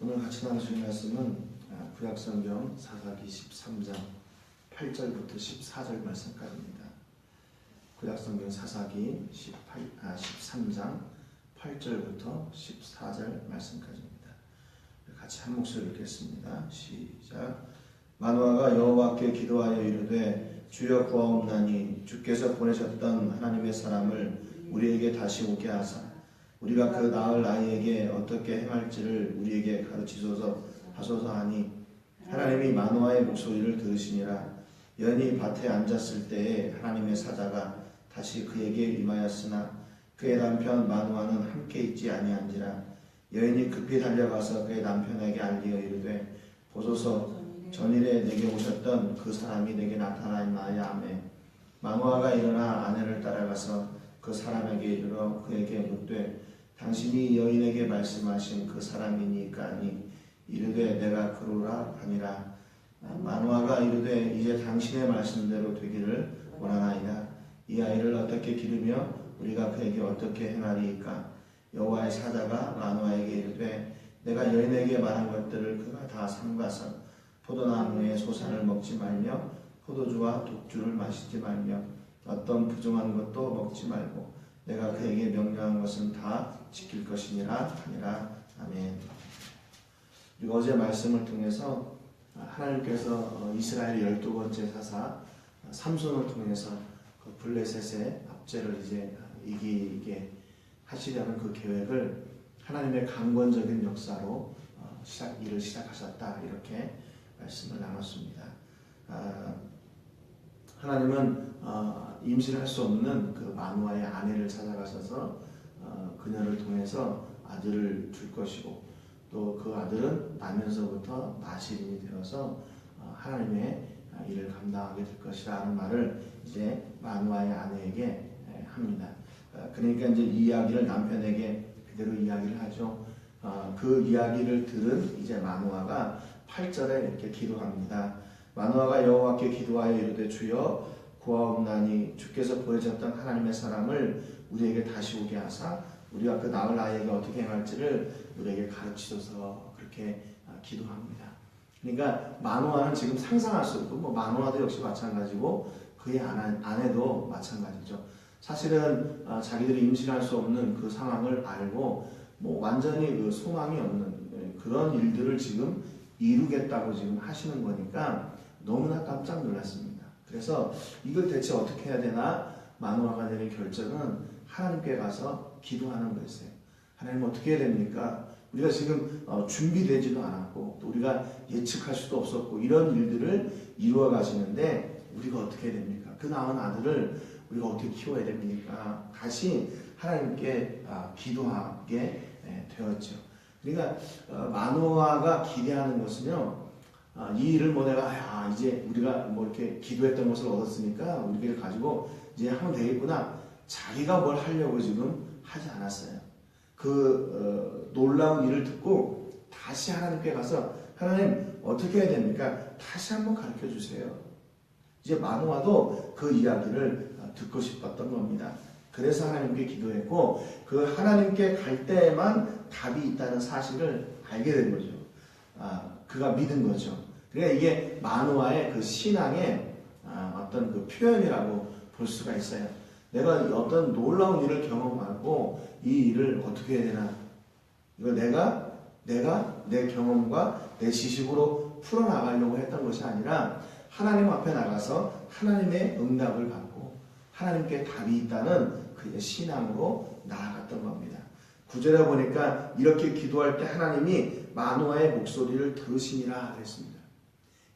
오늘 같이 나누실 말씀은 구약성경 사사기 13장 8절부터 14절 말씀까지입니다. 구약성경 사사기 13장 8절부터 14절 말씀까지입니다. 같이 한 목소리 읽겠습니다. 시작. 마노아가 여호와께 기도하여 이르되 주여 구하옵나니 주께서 보내셨던 하나님의 사람을 우리에게 다시 오게 하사 우리가 그 낳을 아이에게 어떻게 행할지를 우리에게 가르치소서 하소서 하니 하나님이 마노아의 목소리를 들으시니라. 여인이 밭에 앉았을 때에 하나님의 사자가 다시 그에게 임하였으나 그의 남편 마노아는 함께 있지 아니한지라. 여인이 급히 달려가서 그의 남편에게 알리어 이르되 보소서 전일에 내게 오셨던 그 사람이 내게 나타나있나이다 하매 마노아가 일어나 아내를 따라가서 그 사람에게 이르러 그에게 묻되 당신이 여인에게 말씀하신 그 사람이니까 하니 이르되 내가 그러라 하니라. 마노아가 이르되 이제 당신의 말씀대로 되기를 원하나이다. 이 아이를 어떻게 기르며 우리가 그에게 어떻게 행하리이까. 여호와의 사자가 마노아에게 이르되 내가 여인에게 말한 것들을 그가 다 삼가서 포도나무의 소산을 먹지 말며 포도주와 독주를 마시지 말며 어떤 부정한 것도 먹지 말고 내가 그에게 명령한 것은 다 지킬 것이니라 하니라. 아멘. 그리고 어제 말씀을 통해서 하나님께서 이스라엘 12번째 사사 삼손을 통해서 그 블레셋의 압제를 이제 이기게 하시려는 그 계획을 하나님의 강권적인 역사로 일을 시작하셨다, 이렇게 말씀을 나눴습니다. 하나님은 임신할 수 없는 그 마노아의 아내를 찾아가셔서 그녀를 통해서 아들을 줄 것이고 또 그 아들은 나면서부터 나시린이 되어서 하나님의 일을 감당하게 될 것이라는 말을 이제 마노아의 아내에게 합니다. 그러니까 이제 이 이야기를 남편에게 그대로 이야기를 하죠. 그 이야기를 들은 이제 마노아가 8절에 이렇게 기도합니다. 마노아가 여호와께 기도하여 이르되 주여 구하옵나니 주께서 보여줬던 하나님의 사람을 우리에게 다시 오게 하사 우리가 그 낳을 아이에게 어떻게 행할지를 우리에게 가르치소서, 그렇게 기도합니다. 그러니까 마노아는 지금 상상할 수 없고 마노아도 역시 마찬가지고 그의 아내도 마찬가지죠. 사실은 자기들이 임신할 수 없는 그 상황을 알고 완전히 그 소망이 없는 그런 일들을 지금 이루겠다고 지금 하시는 거니까 너무나 깜짝 놀랐습니다. 그래서 이걸 대체 어떻게 해야 되나 마노아가 내린 결정은 하나님께 가서 기도하는 거였어요. 하나님 어떻게 해야 됩니까? 우리가 지금 준비되지도 않았고 또 우리가 예측할 수도 없었고 이런 일들을 이루어 가시는데 우리가 어떻게 해야 됩니까? 그 낳은 아들을 우리가 어떻게 키워야 됩니까? 다시 하나님께 기도하게 되었죠. 그러니까 마노아가 기대하는 것은요, 이 일을 내가 이제 우리가 이렇게 기도했던 것을 얻었으니까 우리를 가지고 이제 하면 되겠구나, 자기가 뭘 하려고 지금 하지 않았어요. 그 놀라운 일을 듣고 다시 하나님께 가서 하나님 어떻게 해야 됩니까? 다시 한번 가르쳐 주세요. 이제 마노아도 그 이야기를 듣고 싶었던 겁니다. 그래서 하나님께 기도했고 그 하나님께 갈 때에만 답이 있다는 사실을 알게 된 거죠. 그가 믿은 거죠. 그러니까 이게 마노아의 그 신앙의 어떤 그 표현이라고 볼 수가 있어요. 내가 어떤 놀라운 일을 경험하고 이 일을 어떻게 해야 되나, 이걸 내가 내 경험과 내 지식으로 풀어나가려고 했던 것이 아니라 하나님 앞에 나가서 하나님의 응답을 받고 하나님께 답이 있다는 그의 신앙으로 나아갔던 겁니다. 9절에 보니까 이렇게 기도할 때 하나님이 마노아의 목소리를 들으시니라 그랬습니다.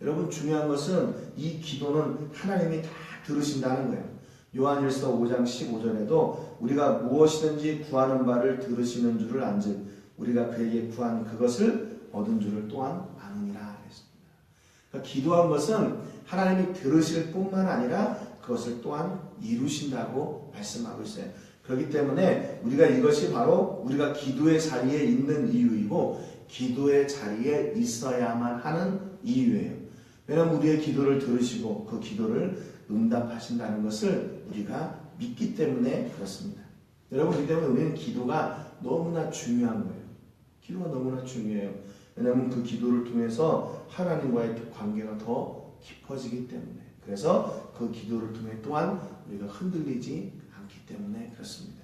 여러분, 중요한 것은 이 기도는 하나님이 다 들으신다는 거예요. 요한일서 5장 15절에도 우리가 무엇이든지 구하는 바를 들으시는 줄을 안즉 우리가 그에게 구한 그것을 얻은 줄을 또한 아느니라 그랬습니다. 그러니까 기도한 것은 하나님이 들으실 뿐만 아니라 그것을 또한 이루신다고 말씀하고 있어요. 그렇기 때문에 우리가 이것이 바로 우리가 기도의 자리에 있는 이유이고 기도의 자리에 있어야만 하는 이유예요. 왜냐하면 우리의 기도를 들으시고 그 기도를 응답하신다는 것을 우리가 믿기 때문에 그렇습니다. 여러분, 그렇기 때문에 우리는 기도가 너무나 중요한 거예요. 기도가 너무나 중요해요. 왜냐하면 그 기도를 통해서 하나님과의 관계가 더 깊어지기 때문에, 그래서 그 기도를 통해 또한 우리가 흔들리지 않기 때문에 그렇습니다.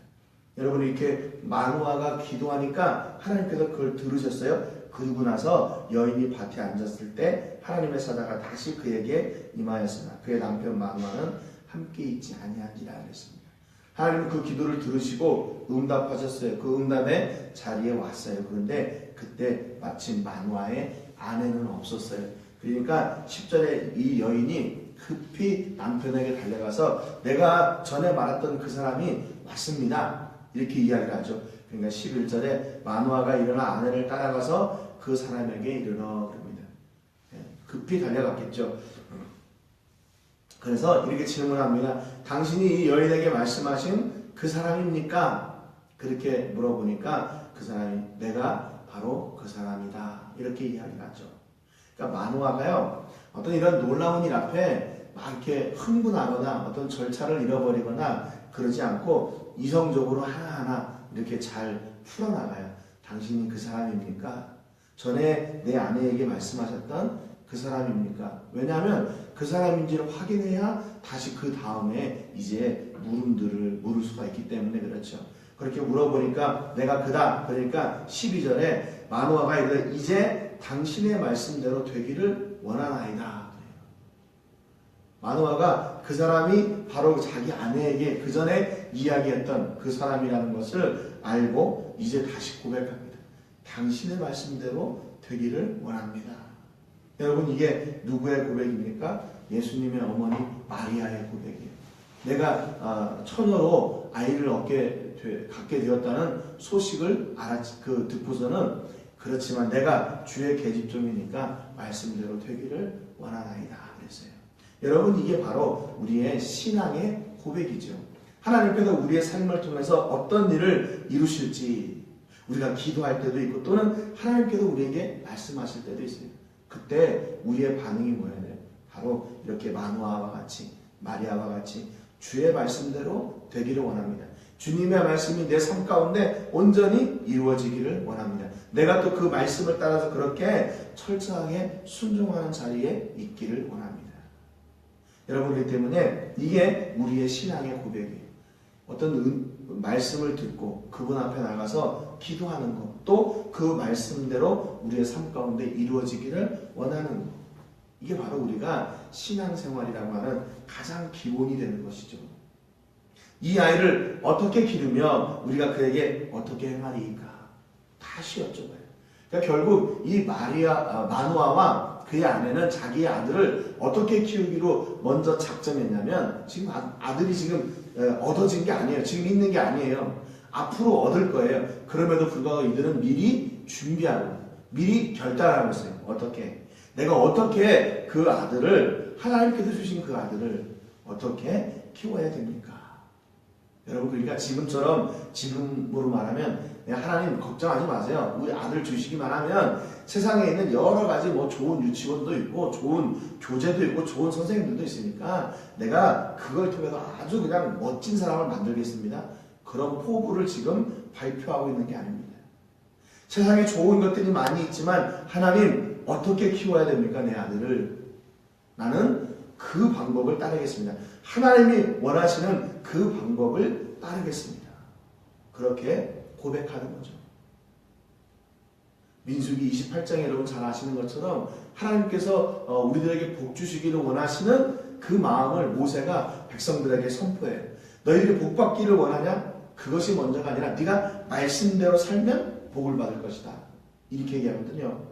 여러분, 이렇게 마누아가 기도하니까 하나님께서 그걸 들으셨어요. 그러고 나서 여인이 밭에 앉았을 때 하나님의 사자가 다시 그에게 임하였으나 그의 남편 마누아는 함께 있지 아니한지라 그랬습니다. 하나님은 그 기도를 들으시고 응답하셨어요. 그 응답의 자리에 왔어요. 그런데 그때 마침 마누아의 아내는 없었어요. 그러니까 10절에 이 여인이 급히 남편에게 달려가서 내가 전에 말했던 그 사람이 왔습니다, 이렇게 이야기를 하죠. 그러니까 11절에 마누아가 일어나 아내를 따라가서 그 사람에게 이르러 그럽니다. 급히 달려갔겠죠. 그래서 이렇게 질문합니다. 당신이 이 여인에게 말씀하신 그 사람입니까? 그렇게 물어보니까 그 사람이 내가 바로 그 사람이다, 이렇게 이야기를 하죠. 그러니까 마누아가요, 어떤 이런 놀라운 일 앞에 막 이렇게 흥분하거나 어떤 절차를 잃어버리거나 그러지 않고 이성적으로 하나하나 이렇게 잘 풀어나가요. 당신이 그 사람입니까? 전에 내 아내에게 말씀하셨던 그 사람입니까? 왜냐하면 그 사람인지를 확인해야 다시 그 다음에 이제 물을 수가 있기 때문에 그렇죠. 그렇게 물어보니까 내가 그다. 그러니까 12절에 마누아가 이르되 이제 당신의 말씀대로 되기를 원하나이다. 마누아가 그 사람이 바로 자기 아내에게 그 전에 이야기했던 그 사람이라는 것을 알고 이제 다시 고백합니다. 당신의 말씀대로 되기를 원합니다. 여러분, 이게 누구의 고백입니까? 예수님의 어머니 마리아의 고백이에요. 내가 처녀로 아이를 갖게 되었다는 소식을 듣고서는 그렇지만 내가 주의 계집종이니까 말씀대로 되기를 원하나이다 그랬어요. 여러분, 이게 바로 우리의 신앙의 고백이죠. 하나님께서 우리의 삶을 통해서 어떤 일을 이루실지 우리가 기도할 때도 있고 또는 하나님께서 우리에게 말씀하실 때도 있어요. 그때 우리의 반응이 뭐여야 돼요? 바로 이렇게 마누아와 같이, 마리아와 같이 주의 말씀대로 되기를 원합니다. 주님의 말씀이 내 삶 가운데 온전히 이루어지기를 원합니다. 내가 또 그 말씀을 따라서 그렇게 철저하게 순종하는 자리에 있기를 원합니다. 여러분, 그렇기 때문에 이게 우리의 신앙의 고백이에요. 어떤 말씀을 듣고 그분 앞에 나가서 기도하는 것, 또 그 말씀대로 우리의 삶 가운데 이루어지기를 원하는 것, 이게 바로 우리가 신앙생활이라고 하는 가장 기본이 되는 것이죠. 이 아이를 어떻게 기르며 우리가 그에게 어떻게 행하리까? 다시 여쭤봐요. 그러니까 결국 이 마누아와 그의 아내는 자기의 아들을 어떻게 키우기로 먼저 작정했냐면, 지금 아들이 지금 얻어진 게 아니에요. 지금 있는 게 아니에요. 앞으로 얻을 거예요. 그럼에도 불구하고 이들은 미리 준비하고 미리 결단하고 있어요. 어떻게? 내가 어떻게 그 아들을, 하나님께서 주신 그 아들을 어떻게 키워야 됩니까? 여러분, 그러니까 지금으로 말하면 하나님 걱정하지 마세요. 우리 아들 주시기만 하면 세상에 있는 여러 가지 좋은 유치원도 있고 좋은 교재도 있고 좋은 선생님들도 있으니까 내가 그걸 통해서 아주 그냥 멋진 사람을 만들겠습니다. 그런 포부를 지금 발표하고 있는 게 아닙니다. 세상에 좋은 것들이 많이 있지만 하나님 어떻게 키워야 됩니까? 내 아들을. 나는 그 방법을 따르겠습니다. 하나님이 원하시는 그 방법을 따르겠습니다. 그렇게 고백하는 거죠. 민수기 28장에 여러분 잘 아시는 것처럼 하나님께서 우리들에게 복 주시기를 원하시는 그 마음을 모세가 백성들에게 선포해요. 너희들이 복 받기를 원하냐? 그것이 먼저가 아니라 네가 말씀대로 살면 복을 받을 것이다. 이렇게 얘기하거든요.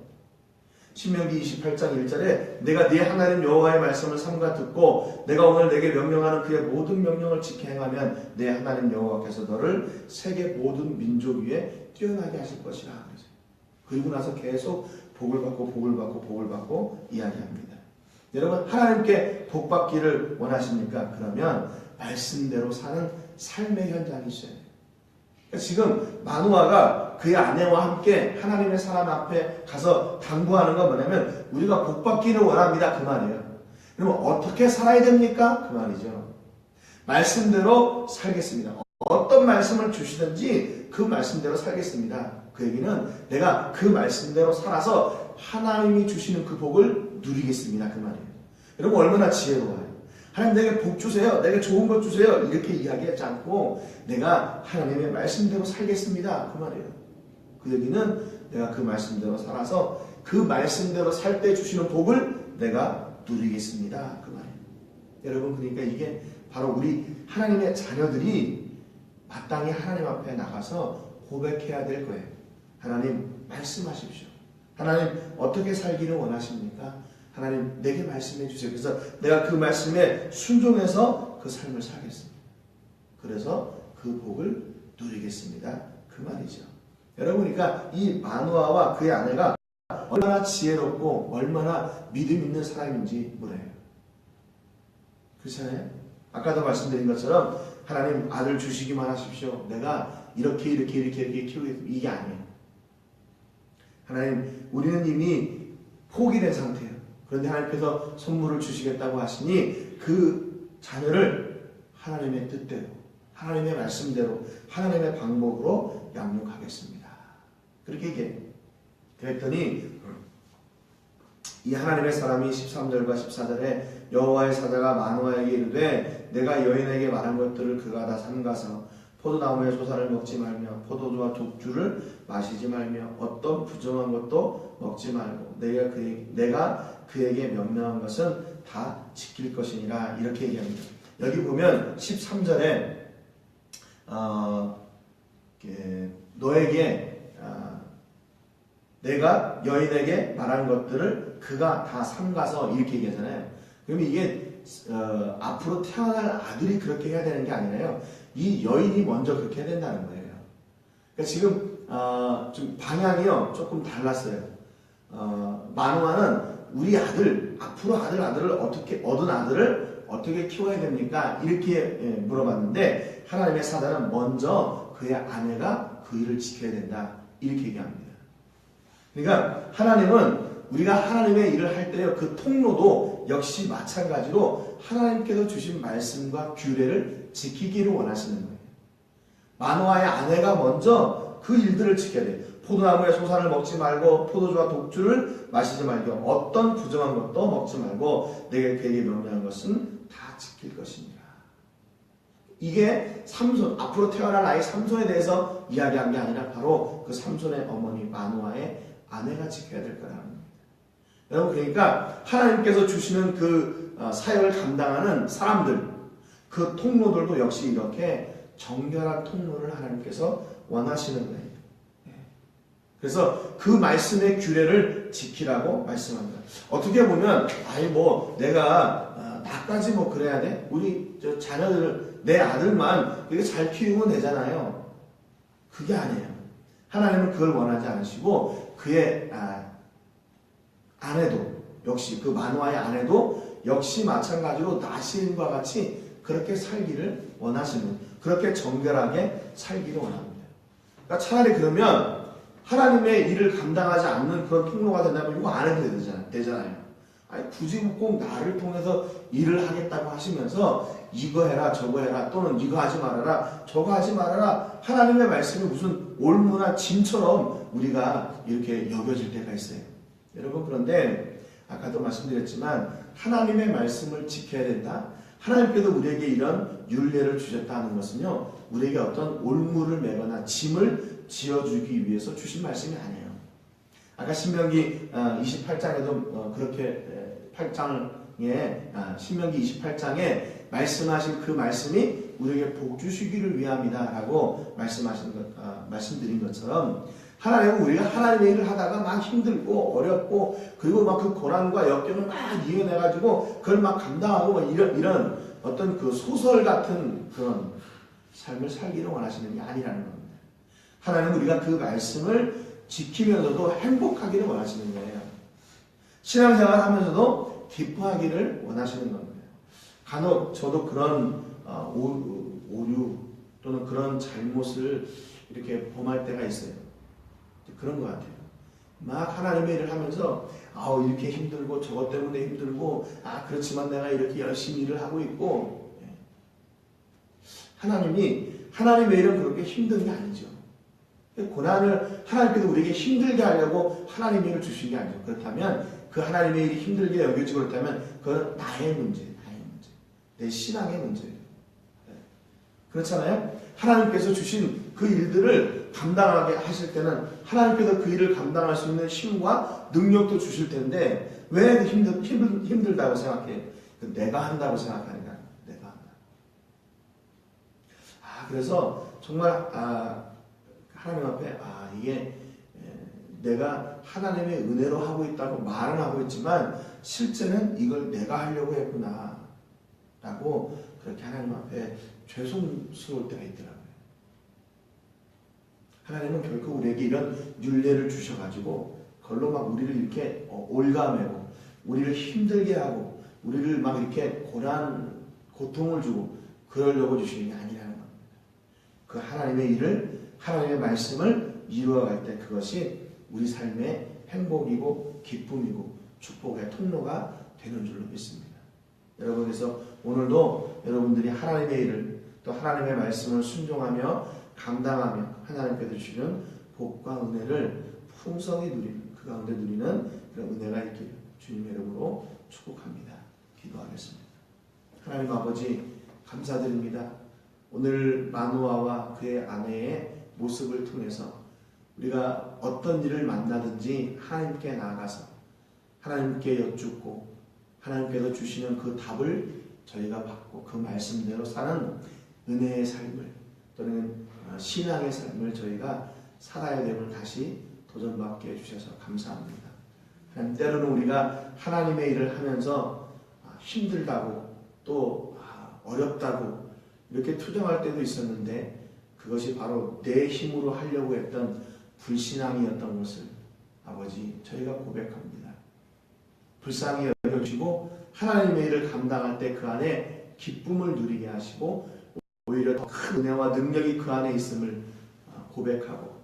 신명기 28장 1절에 내가 네 하나님 여호와의 말씀을 삼가 듣고 내가 오늘 내게 명령하는 그의 모든 명령을 지켜 행하면 내 하나님 여호와께서 너를 세계 모든 민족 위에 뛰어나게 하실 것이라. 그리고 나서 계속 복을 받고 이야기합니다. 여러분, 하나님께 복 받기를 원하십니까? 그러면 말씀대로 사는 삶의 현장이 있어야 돼요. 그러니까 지금 마누아가 그의 아내와 함께 하나님의 사람 앞에 가서 당부하는 건 뭐냐면 우리가 복 받기를 원합니다, 그 말이에요. 그러면 어떻게 살아야 됩니까? 그 말이죠. 말씀대로 살겠습니다. 어떤 말씀을 주시든지 그 말씀대로 살겠습니다. 그 얘기는 내가 그 말씀대로 살아서 하나님이 주시는 그 복을 누리겠습니다. 그 말이에요. 여러분 얼마나 지혜로워요. 하나님 내게 복 주세요. 내게 좋은 것 주세요. 이렇게 이야기하지 않고 내가 하나님의 말씀대로 살겠습니다. 그 말이에요. 그 얘기는 내가 그 말씀대로 살아서 그 말씀대로 살 때 주시는 복을 내가 누리겠습니다. 그 말이에요. 여러분 그러니까 이게 바로 우리 하나님의 자녀들이 마땅히 하나님 앞에 나가서 고백해야 될 거예요. 하나님 말씀하십시오. 하나님 어떻게 살기를 원하십니까? 하나님 내게 말씀해 주세요. 그래서 내가 그 말씀에 순종해서 그 삶을 살겠습니다. 그래서 그 복을 누리겠습니다. 그 말이죠. 여러분 그러니까 이 마누아와 그의 아내가 얼마나 지혜롭고 얼마나 믿음 있는 사람인지 뭐래요. 그렇잖아요. 아까도 말씀드린 것처럼 하나님 아들 주시기만 하십시오. 내가 이렇게 키우겠습니다. 이게 아니에요. 하나님 우리는 이미 포기된 상태예요. 그런데 하나님께서 선물을 주시겠다고 하시니 그 자녀를 하나님의 뜻대로 하나님의 말씀대로 하나님의 방법으로 양육하겠습니다. 그렇게 얘기해요. 그랬더니 이 하나님의 사람이 13절과 14절에 여호와의 사자가 마누아에게 이르되 내가 여인에게 말한 것들을 그가 다 삼가서 포도나무의 소사를 먹지 말며 포도주와 독주를 마시지 말며 어떤 부정한 것도 먹지 말고 내가 그에게 명령한 것은 다 지킬 것이니라 이렇게 얘기합니다. 여기 보면 13절에 너에게 내가 여인에게 말한 것들을 그가 다 삼가서 이렇게 얘기하잖아요. 그러면 이게 앞으로 태어날 아들이 그렇게 해야 되는 게 아니라요. 이 여인이 먼저 그렇게 해야 된다는 거예요. 그러니까 지금 좀 방향이요 조금 달랐어요. 마누아는 우리 아들 앞으로 아들을 어떻게 얻은 아들을 어떻게 키워야 됩니까? 이렇게 물어봤는데 하나님의 사자는 먼저 그의 아내가 그 일을 지켜야 된다 이렇게 얘기합니다. 그러니까 하나님은 우리가 하나님의 일을 할 때요 그 통로도 역시 마찬가지로 하나님께서 주신 말씀과 규례를 지키기를 원하시는 거예요. 마누아의 아내가 먼저 그 일들을 지켜야 돼요. 포도나무의 소산을 먹지 말고 포도주와 독주를 마시지 말고 어떤 부정한 것도 먹지 말고 내게 그에게 명령한 것은 다 지킬 것입니다. 이게 삼손, 앞으로 태어날 아이 삼손에 대해서 이야기한 게 아니라 바로 그 삼손의 어머니 마누아의 아내가 지켜야 될 거라는 겁니다. 여러분 그러니까 하나님께서 주시는 그 사역을 감당하는 사람들 그 통로들도 역시 이렇게 정결한 통로를 하나님께서 원하시는 거예요. 그래서 그 말씀의 규례를 지키라고 말씀합니다. 어떻게 보면 내가 나까지 그래야 돼? 우리 자녀들 내 아들만 이렇게 잘 키우면 되잖아요. 그게 아니에요. 하나님은 그걸 원하지 않으시고 그의 아내도 역시 그 마누아의 아내도 역시 마찬가지로 나시린과 같이 그렇게 살기를 원하시는 그렇게 정결하게 살기를 원합니다. 그러니까 차라리 그러면 하나님의 일을 감당하지 않는 그런 통로가 된다면 이거 안 해도 되잖아요. 아니 굳이 꼭 나를 통해서 일을 하겠다고 하시면서 이거 해라 저거 해라 또는 이거 하지 말아라 저거 하지 말아라 하나님의 말씀이 무슨 올무나 짐처럼 우리가 이렇게 여겨질 때가 있어요. 여러분 그런데 아까도 말씀드렸지만 하나님의 말씀을 지켜야 된다. 하나님께서 우리에게 이런 율례를 주셨다는 것은요 우리에게 어떤 올무를 매거나 짐을 지어주기 위해서 주신 말씀이 아니에요. 아까 신명기 28장에도 그렇게 8장에 신명기 28장에 말씀하신 그 말씀이 우리에게 복 주시기를 위함이다 라고 말씀드린 것처럼 하나님은 우리가 하나님의 일을 하다가 막 힘들고 어렵고 그리고 막 그 고난과 역경을 막 이겨내가지고 그걸 막 감당하고 이런 어떤 그 소설 같은 그런 삶을 살기를 원하시는 게 아니라는 겁니다. 하나님은 우리가 그 말씀을 지키면서도 행복하기를 원하시는 거예요. 신앙생활 하면서도 기뻐하기를 원하시는 겁니다. 간혹 저도 그런 오류 또는 그런 잘못을 이렇게 범할 때가 있어요. 그런 것 같아요. 막 하나님의 일을 하면서 이렇게 힘들고 저것 때문에 힘들고 그렇지만 내가 이렇게 열심히 일을 하고 있고 하나님의 일은 그렇게 힘든 게 아니죠. 고난을 하나님께서 우리에게 힘들게 하려고 하나님의 일을 주신 게 아니죠. 그렇다면 그 하나님의 일이 힘들게 여겨지고 그렇다면 그건 나의 문제, 내 신앙의 문제예요. 그렇잖아요. 하나님께서 주신 그 일들을 감당하게 하실 때는 하나님께서 그 일을 감당할 수 있는 힘과 능력도 주실 텐데 왜 힘들다고 생각해요? 내가 한다고 생각하니까 내가 한다. 그래서 정말 하나님 앞에 이게 내가 하나님의 은혜로 하고 있다고 말은 하고 있지만 실제는 이걸 내가 하려고 했구나 라고 그렇게 하나님 앞에 죄송스러울 때가 있더라고요. 하나님은 결코 우리에게 이런 율례를 주셔가지고 그걸로 막 우리를 이렇게 올가매고 우리를 힘들게 하고 우리를 막 이렇게 고통을 주고 그러려고 주시는 게 아니라는 겁니다. 그 하나님의 일을 하나님의 말씀을 이루어갈 때 그것이 우리 삶의 행복이고 기쁨이고 축복의 통로가 되는 줄로 믿습니다. 여러분, 그래서 오늘도 여러분들이 하나님의 일을 또 하나님의 말씀을 순종하며 감당하며 하나님께서 주시는 복과 은혜를 풍성히 누리는 그 가운데 누리는 그런 은혜가 있기를 주님의 이름으로 축복합니다. 기도하겠습니다. 하나님 아버지 감사드립니다. 오늘 마누아와 그의 아내의 모습을 통해서 우리가 어떤 일을 만나든지 하나님께 나아가서 하나님께 여쭙고 하나님께서 주시는 그 답을 저희가 받고 그 말씀대로 사는 은혜의 삶을 또는 신앙의 삶을 저희가 살아야 됨을 다시 도전받게 해주셔서 감사합니다. 하나님, 때로는 우리가 하나님의 일을 하면서 힘들다고 또 어렵다고 이렇게 투정할 때도 있었는데 그것이 바로 내 힘으로 하려고 했던 불신앙이었던 것을 아버지 저희가 고백합니다. 불쌍히 여겨주시고 하나님의 일을 감당할 때 그 안에 기쁨을 누리게 하시고 오히려 더 큰 은혜와 능력이 그 안에 있음을 고백하고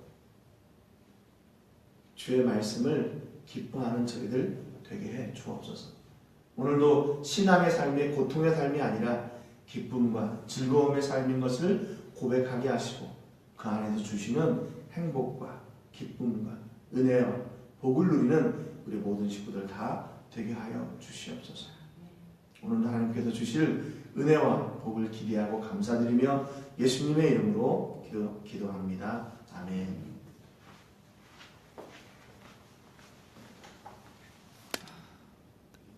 주의 말씀을 기뻐하는 저희들 되게 해 주옵소서. 오늘도 신앙의 삶이 고통의 삶이 아니라 기쁨과 즐거움의 삶인 것을 고백하게 하시고 그 안에서 주시는 행복과 기쁨과 은혜와 복을 누리는 우리 모든 식구들 다 되게 하여 주시옵소서. 오늘도 하나님께서 주실 은혜와 복을 기대하고 감사드리며 예수님의 이름으로 기도합니다. 아멘.